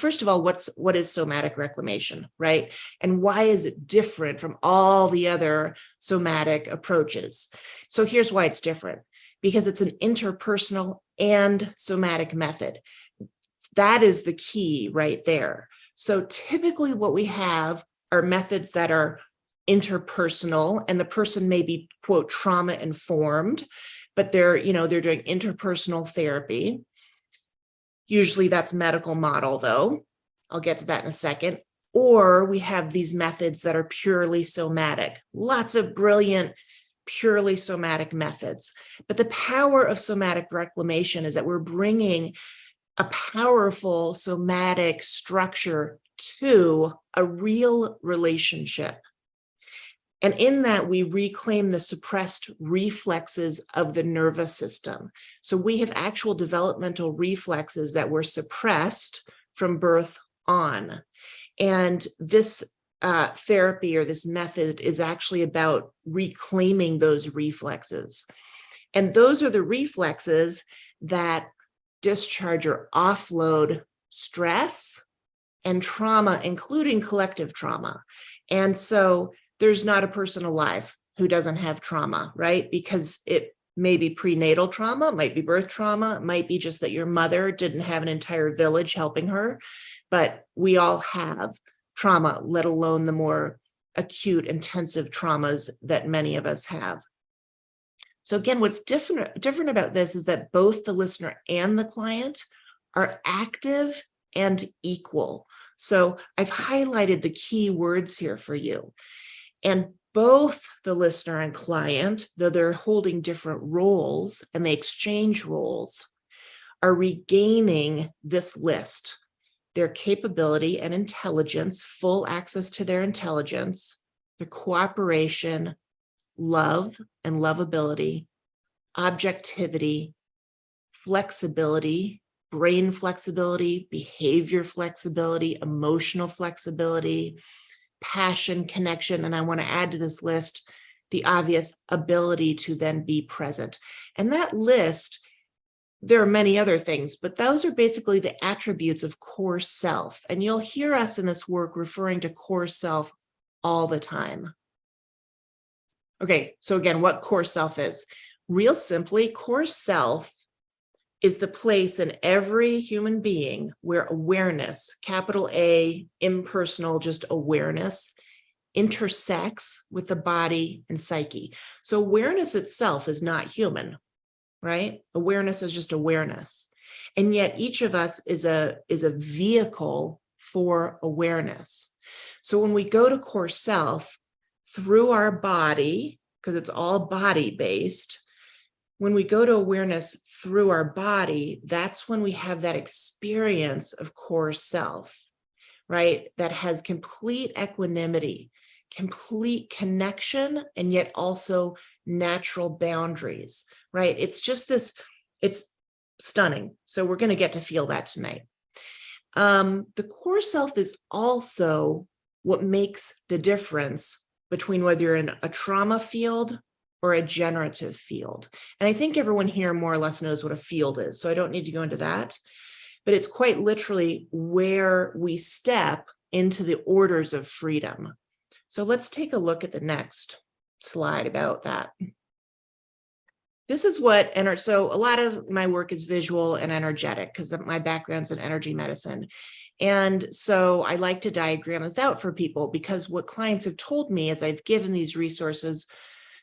first of all, what is somatic reclamation, right? And why is it different from all the other somatic approaches? So here's why it's different. Because it's an interpersonal and somatic method. That is the key right there. So typically what we have are methods that are interpersonal, and the person may be, quote, trauma informed, but they're doing interpersonal therapy. Usually that's medical model, though. I'll get to that in a second. Or we have these methods that are purely somatic. Lots of brilliant, purely somatic methods. But the power of somatic reclamation is that we're bringing a powerful somatic structure to a real relationship. And in that, we reclaim the suppressed reflexes of the nervous system. So we have actual developmental reflexes that were suppressed from birth on. And this therapy or this method is actually about reclaiming those reflexes. And those are the reflexes that discharge or offload stress and trauma, including collective trauma. And so there's not a person alive who doesn't have trauma, right? Because it may be prenatal trauma, it might be birth trauma, it might be just that your mother didn't have an entire village helping her, but we all have trauma, let alone the more acute, intensive traumas that many of us have. So again, what's different about this is that both the listener and the client are active and equal. So I've highlighted the key words here for you. And both the listener and client, though they're holding different roles and they exchange roles, are regaining this list, their capability and intelligence, full access to their intelligence, their cooperation, love and lovability, objectivity, flexibility, brain flexibility, behavior flexibility, emotional flexibility, passion, connection, and I want to add to this list the obvious ability to then be present. And that list, there are many other things, but those are basically the attributes of core self. And you'll hear us in this work referring to core self all the time. Okay, so again, what core self is? Real simply, core self is the place in every human being where awareness, capital A, impersonal, just awareness, intersects with the body and psyche. So awareness itself is not human, right? Awareness is just awareness. And yet each of us is a vehicle for awareness. So when we go to core self through our body, because it's all body-based, when we go to awareness through our body, that's when we have that experience of core self, right? That has complete equanimity, complete connection, and yet also natural boundaries, right? It's just this, it's stunning. So we're going to get to feel that tonight. The core self is also what makes the difference between whether you're in a trauma field or a generative field. And I think everyone here more or less knows what a field is, so I don't need to go into that. But it's quite literally where we step into the orders of freedom. So let's take a look at the next slide about that. This is what, so a lot of my work is visual and energetic because my background's in energy medicine. And so I like to diagram this out for people because what clients have told me as I've given these resources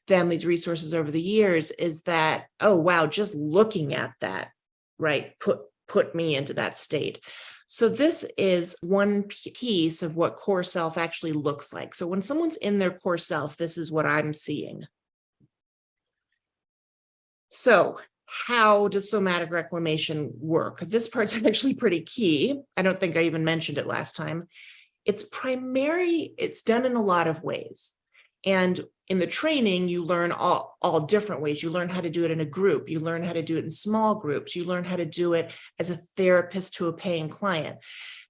over the years is that, oh, wow, just looking at that, right, put me into that state. So this is one piece of what core self actually looks like. So when someone's in their core self, this is what I'm seeing. So how does somatic reclamation work? This part's actually pretty key. I don't think I even mentioned it last time. It's done in a lot of ways. And in the training, you learn all different ways. You learn how to do it in a group. You learn how to do it in small groups. You learn how to do it as a therapist to a paying client.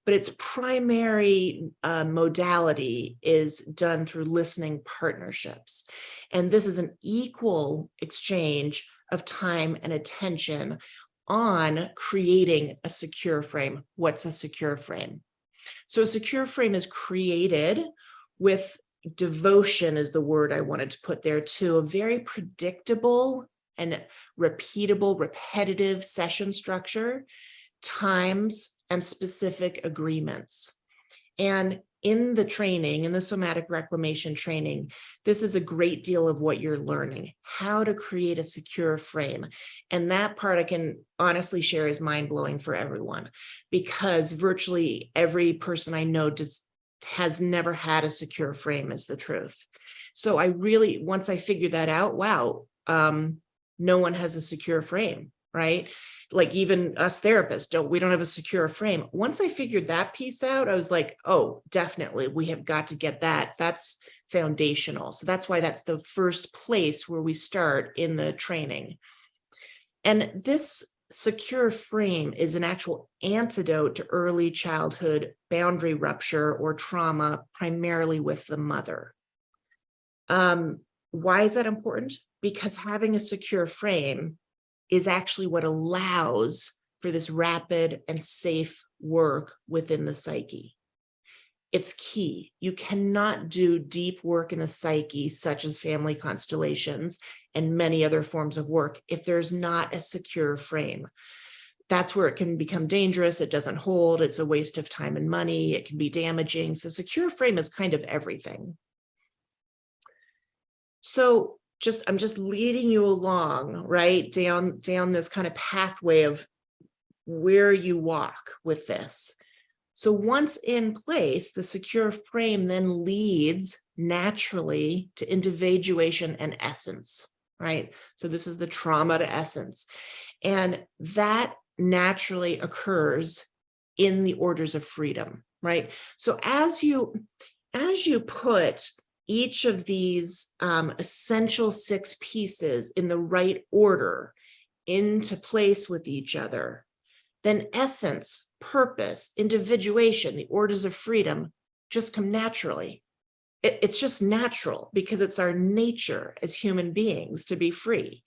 But its primary modality is done through listening partnerships. And this is an equal exchange of time and attention on creating a secure frame. What's a secure frame? So a secure frame is created with devotion, is the word I wanted to put there, to a very predictable and repeatable, repetitive session structure, times, and specific agreements. And in the training, in the somatic reclamation training, this is a great deal of what you're learning, how to create a secure frame. And that part I can honestly share is mind-blowing for everyone, because virtually every person I know has never had a secure frame, is the truth. So I really, once I figured that out, wow, no one has a secure frame, right? Like even us therapists, we don't have a secure frame. Once I figured that piece out, I was like, oh, definitely, we have got to get that. That's foundational. So that's why that's the first place where we start in the training. And this secure frame is an actual antidote to early childhood boundary rupture or trauma, primarily with the mother. Why is that important? Because having a secure frame is actually what allows for this rapid and safe work within the psyche. It's key. You cannot do deep work in the psyche, such as family constellations and many other forms of work, if there's not a secure frame. That's where it can become dangerous. It doesn't hold. It's a waste of time and money. It can be damaging. So secure frame is kind of everything. So I'm just leading you along, right, down this kind of pathway of where you walk with this. So once in place, the secure frame then leads naturally to individuation and essence, right? So this is the trauma to essence. And that naturally occurs in the orders of freedom, right? So as you put each of these essential 6 pieces in the right order into place with each other, then essence, purpose, individuation, the orders of freedom just come naturally. It's just natural because it's our nature as human beings to be free.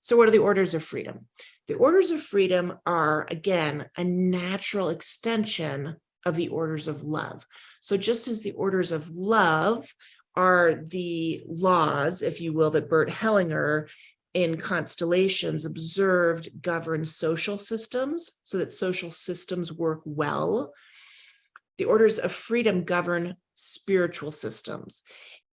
So what are the orders of freedom? The orders of freedom are, again, a natural extension of the orders of love. So just as the orders of love are the laws, if you will, that Bert Hellinger in Constellations observed govern social systems so that social systems work well, the orders of freedom govern spiritual systems.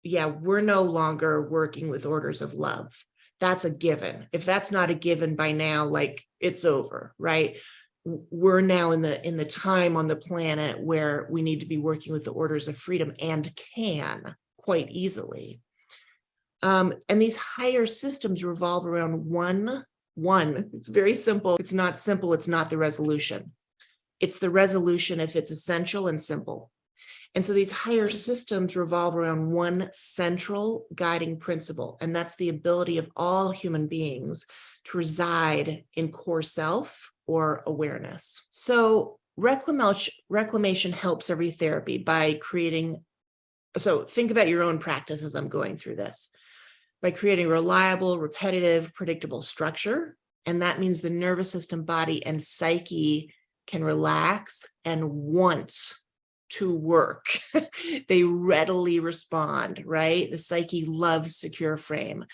Yeah, we're no longer working with orders of love. That's a given. If that's not a given by now, like it's over, right? We're now in the time on the planet where we need to be working with the orders of freedom and can quite easily. And these higher systems revolve around one. It's very simple. It's not simple. It's not the resolution. It's the resolution if it's essential and simple. And so these higher systems revolve around one central guiding principle, and that's the ability of all human beings to reside in core self or awareness. So reclamation helps every therapy by creating, so think about your own practice as I'm going through this, by creating reliable, repetitive, predictable structure. And that means the nervous system, body, and psyche can relax and want to work. They readily respond, right? The psyche loves secure frame.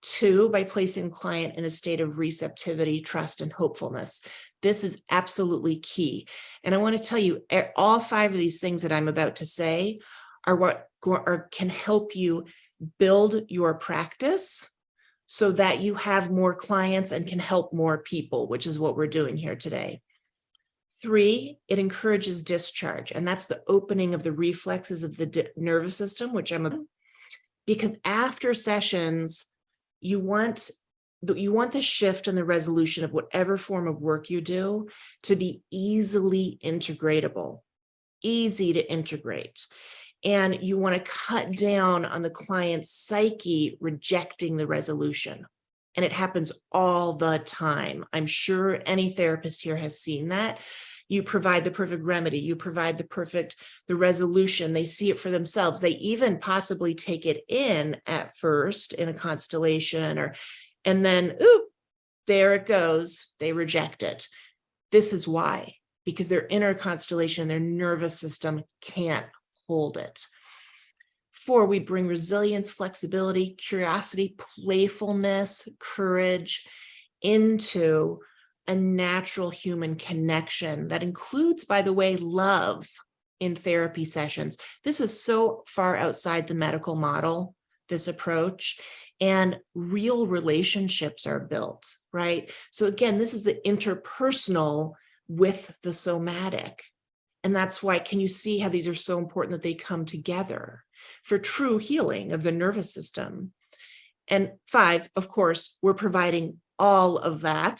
2, by placing the client in a state of receptivity, trust, and hopefulness. This is absolutely key. And I want to tell you, all 5 of these things that I'm about to say are what can help you build your practice so that you have more clients and can help more people, which is what we're doing here today. 3, it encourages discharge, and that's the opening of the reflexes of the nervous system, which because after sessions, you want the shift and the resolution of whatever form of work you do to be easily integratable, easy to integrate. And you want to cut down on the client's psyche rejecting the resolution. And it happens all the time. I'm sure any therapist here has seen that. You provide the perfect remedy. You provide the resolution. They see it for themselves. They even possibly take it in at first in a constellation and then, there it goes. They reject it. This is why, because their inner constellation, their nervous system can't hold it. 4, we bring resilience, flexibility, curiosity, playfulness, courage into a natural human connection that includes, by the way, love in therapy sessions. This is so far outside the medical model, this approach, and real relationships are built, right? So again, this is the interpersonal with the somatic. And that's why, can you see how these are so important that they come together for true healing of the nervous system? And 5, of course, we're providing all of that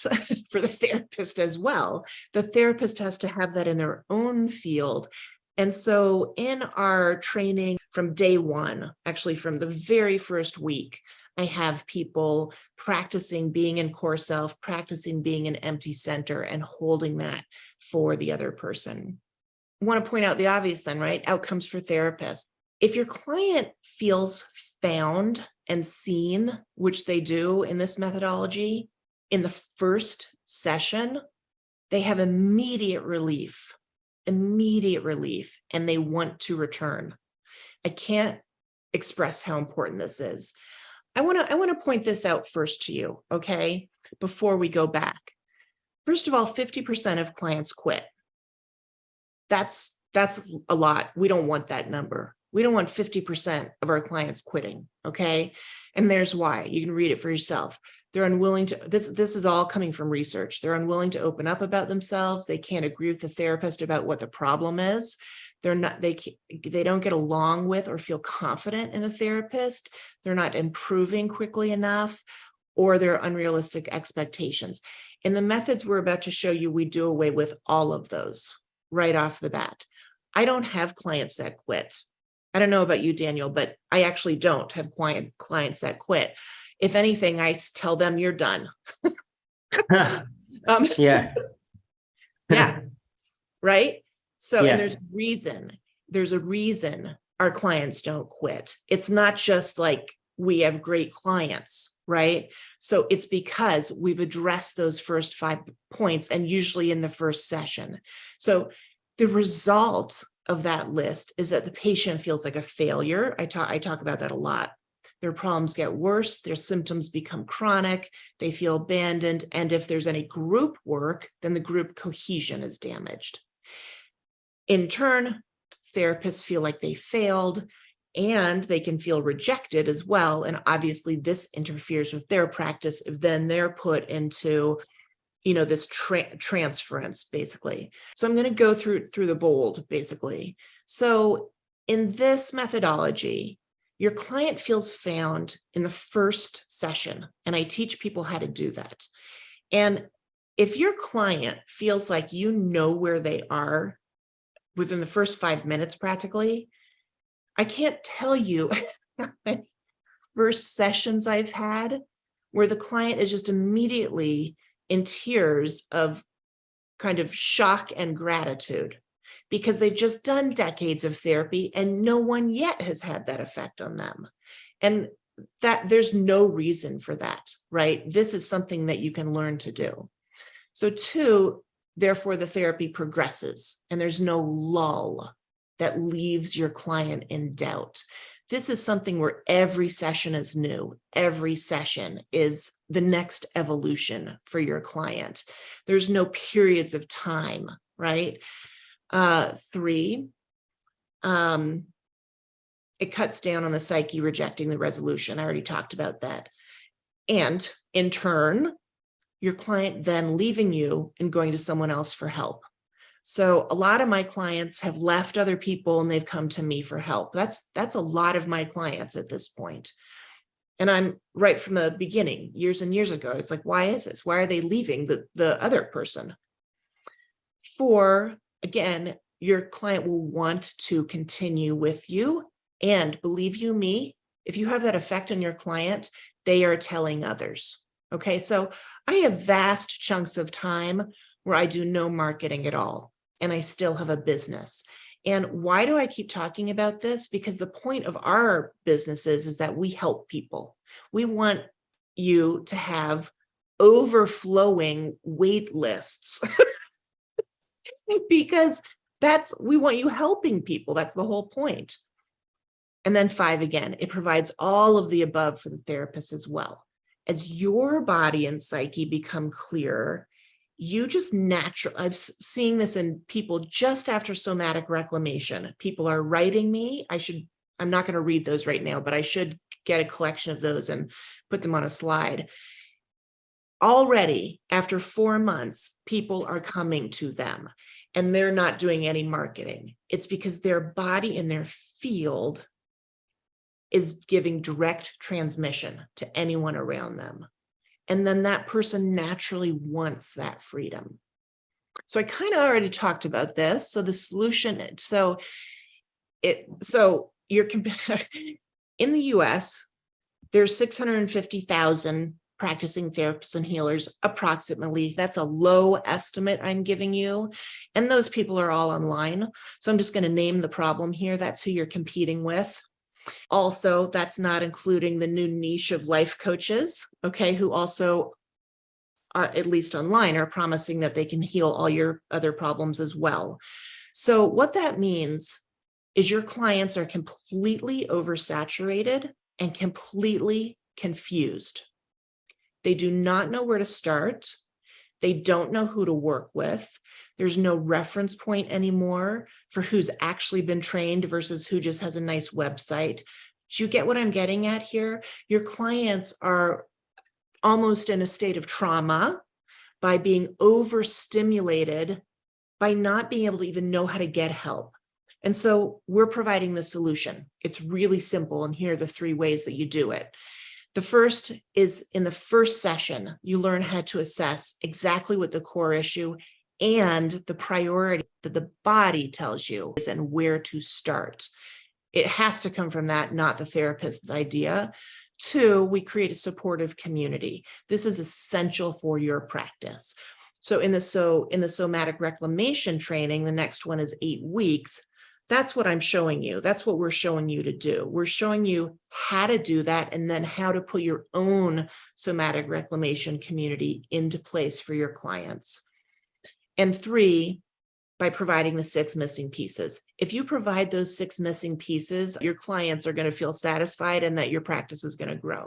for the therapist as well. The therapist has to have that in their own field. And so in our training from day one, actually from the very first week, I have people practicing being in core self, practicing being in empty center, and holding that for the other person. I want to point out the obvious then, right? Outcomes for therapists. If your client feels found and seen, which they do in this methodology, in the first session, they have immediate relief, and they want to return. I can't express how important this is. I want to point this out first to you, okay, before we go back. First of all, 50% of clients quit. That's a lot. We don't want that number. We don't want 50% of our clients quitting, okay? And there's why. You can read it for yourself. They're unwilling to, this is all coming from research. They're unwilling to open up about themselves. They can't agree with the therapist about what the problem is. They don't get along with or feel confident in the therapist. They're not improving quickly enough, or they're unrealistic expectations. In the methods we're about to show you, we do away with all of those right off the bat. I don't have clients that quit. I don't know about you, Daniel, but I actually don't have clients that quit. If anything, I tell them you're done. Yeah. Yeah. Right. So, Yeah. and there's a reason our clients don't quit. It's not just like we have great clients, right? So it's because we've addressed those first 5 points, and usually in the first session. So the result of that list is that the patient feels like a failure. I talk about that a lot. Their problems get worse, their symptoms become chronic, they feel abandoned, and if there's any group work, then the group cohesion is damaged. In turn, therapists feel like they failed, and they can feel rejected as well. And obviously this interferes with their practice if then they're put into, this transference, basically. So I'm going to go through the bold, basically. So in this methodology, your client feels found in the first session, and I teach people how to do that. And if your client feels like you know where they are within the first 5 minutes, practically, I can't tell you how many first sessions I've had where the client is just immediately in tears of kind of shock and gratitude, because they've just done decades of therapy and no one yet has had that effect on them. And that there's no reason for that, right? This is something that you can learn to do. So 2, therefore the therapy progresses and there's no lull that leaves your client in doubt. This is something where every session is new. Every session is the next evolution for your client. There's no periods of time, right? 3, it cuts down on the psyche rejecting the resolution. I already talked about that. And in turn, your client then leaving you and going to someone else for help. So a lot of my clients have left other people and they've come to me for help. That's a lot of my clients at this point. And I'm right from the beginning, years and years ago, it's like, why is this? Why are they leaving the other person? 4, again, your client will want to continue with you. And believe you me, if you have that effect on your client, they are telling others. Okay, so I have vast chunks of time where I do no marketing at all, and I still have a business. And why do I keep talking about this? Because the point of our businesses is that we help people. We want you to have overflowing wait lists because we want you helping people. That's the whole point. And then 5, again, it provides all of the above for the therapist as well. As your body and psyche become clearer, you just I'm seeing this in people just after somatic reclamation. People are writing me. I'm not going to read those right now, but I should get a collection of those and put them on a slide. Already, after 4 months, people are coming to them and they're not doing any marketing. It's because their body and their field is giving direct transmission to anyone around them. And then that person naturally wants that freedom. So I kind of already talked about this. So the solution, you're in the US, there's 650,000 practicing therapists and healers, approximately. That's a low estimate I'm giving you. And those people are all online. So I'm just going to name the problem here. That's who you're competing with. Also, that's not including the new niche of life coaches, okay, who also are, at least online, are promising that they can heal all your other problems as well. So what that means is your clients are completely oversaturated and completely confused. They do not know where to start. They don't know who to work with. There's no reference point anymore for who's actually been trained versus who just has a nice website. Do you get what I'm getting at here? Your clients are almost in a state of trauma by being overstimulated, by not being able to even know how to get help. And so we're providing the solution. It's really simple. And here are the 3 ways that you do it. The first is, in the first session, you learn how to assess exactly what the core issue and the priority that the body tells you is and where to start. It has to come from that, not the therapist's idea. 2, we create a supportive community. This is essential for your practice. So in the somatic reclamation training, the next one is 8 weeks. That's what I'm showing you. That's what we're showing you to do. We're showing you how to do that and then how to put your own somatic reclamation community into place for your clients. And 3, by providing the 6 missing pieces. If you provide those 6 missing pieces, your clients are going to feel satisfied and that your practice is going to grow.